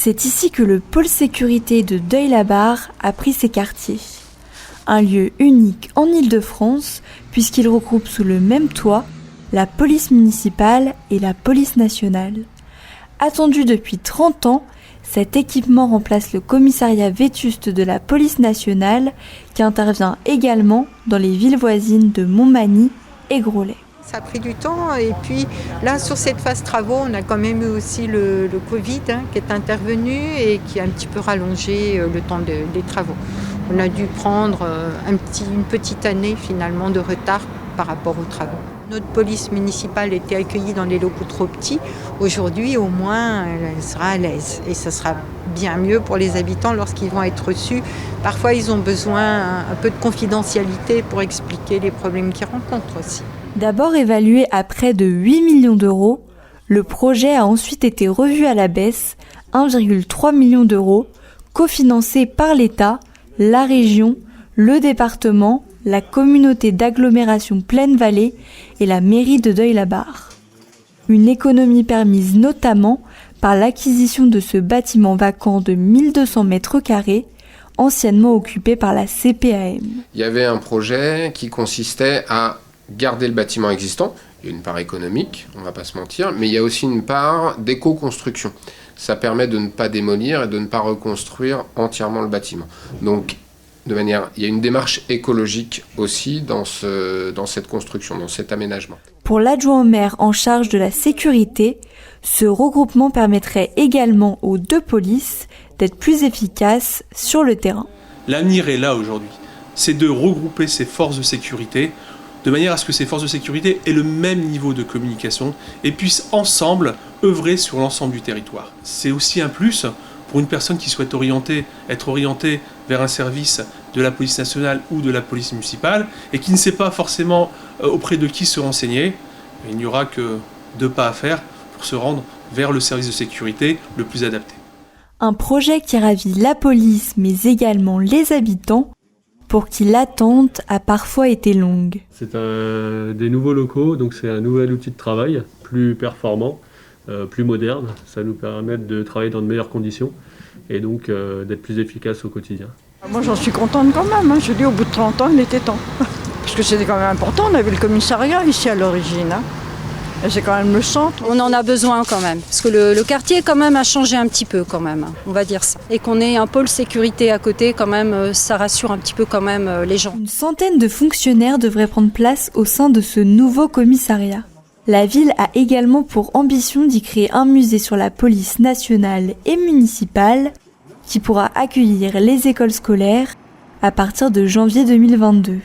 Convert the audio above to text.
C'est ici que le pôle sécurité de Deuil-la-Barre a pris ses quartiers. Un lieu unique en Île-de-France puisqu'il regroupe sous le même toit la police municipale et la police nationale. Attendu depuis 30 ans, cet équipement remplace le commissariat vétuste de la police nationale qui intervient également dans les villes voisines de Montmagny et Groslay. Ça a pris du temps et puis là sur cette phase travaux on a quand même eu aussi le Covid qui est intervenu et qui a un petit peu rallongé le temps des travaux. On a dû prendre une petite année finalement de retard par rapport aux travaux. Notre police municipale était accueillie dans des locaux trop petits. Aujourd'hui au moins elle sera à l'aise et ça sera bien mieux pour les habitants lorsqu'ils vont être reçus. Parfois ils ont besoin un peu de confidentialité pour expliquer les problèmes qu'ils rencontrent aussi. D'abord évalué à près de 8 millions d'euros, le projet a ensuite été revu à la baisse, 1,3 million d'euros, cofinancé par l'État, la région, le département, la communauté d'agglomération Plaine-Vallée et la mairie de Deuil-la-Barre. Une économie permise notamment par l'acquisition de ce bâtiment vacant de 1200 mètres carrés, anciennement occupé par la CPAM. Il y avait un projet qui consistait à garder le bâtiment existant. Il y a une part économique, on ne va pas se mentir, mais il y a aussi une part d'éco-construction. Ça permet de ne pas démolir et de ne pas reconstruire entièrement le bâtiment. Donc, il y a une démarche écologique aussi dans cette construction, dans cet aménagement. Pour l'adjoint au maire en charge de la sécurité, ce regroupement permettrait également aux deux polices d'être plus efficaces sur le terrain. L'avenir est là aujourd'hui, c'est de regrouper ces forces de sécurité de manière à ce que ces forces de sécurité aient le même niveau de communication et puissent ensemble œuvrer sur l'ensemble du territoire. C'est aussi un plus pour une personne qui souhaite être orientée vers un service de la police nationale ou de la police municipale et qui ne sait pas forcément auprès de qui se renseigner. Il n'y aura que 2 pas à faire pour se rendre vers le service de sécurité le plus adapté. Un projet qui ravit la police mais également les habitants, pour qui l'attente a parfois été longue. C'est des nouveaux locaux, donc c'est un nouvel outil de travail, plus performant, plus moderne. Ça nous permet de travailler dans de meilleures conditions et donc d'être plus efficace au quotidien. Moi j'en suis contente quand même, je dis au bout de 30 ans il était temps. Parce que c'était quand même important, on avait le commissariat ici à l'origine. Et c'est quand même le centre. On en a besoin quand même, parce que le quartier quand même a changé un petit peu quand même, on va dire ça. Et qu'on ait un pôle sécurité à côté quand même, ça rassure un petit peu quand même les gens. Une centaine de fonctionnaires devraient prendre place au sein de ce nouveau commissariat. La ville a également pour ambition d'y créer un musée sur la police nationale et municipale qui pourra accueillir les écoles scolaires à partir de janvier 2022.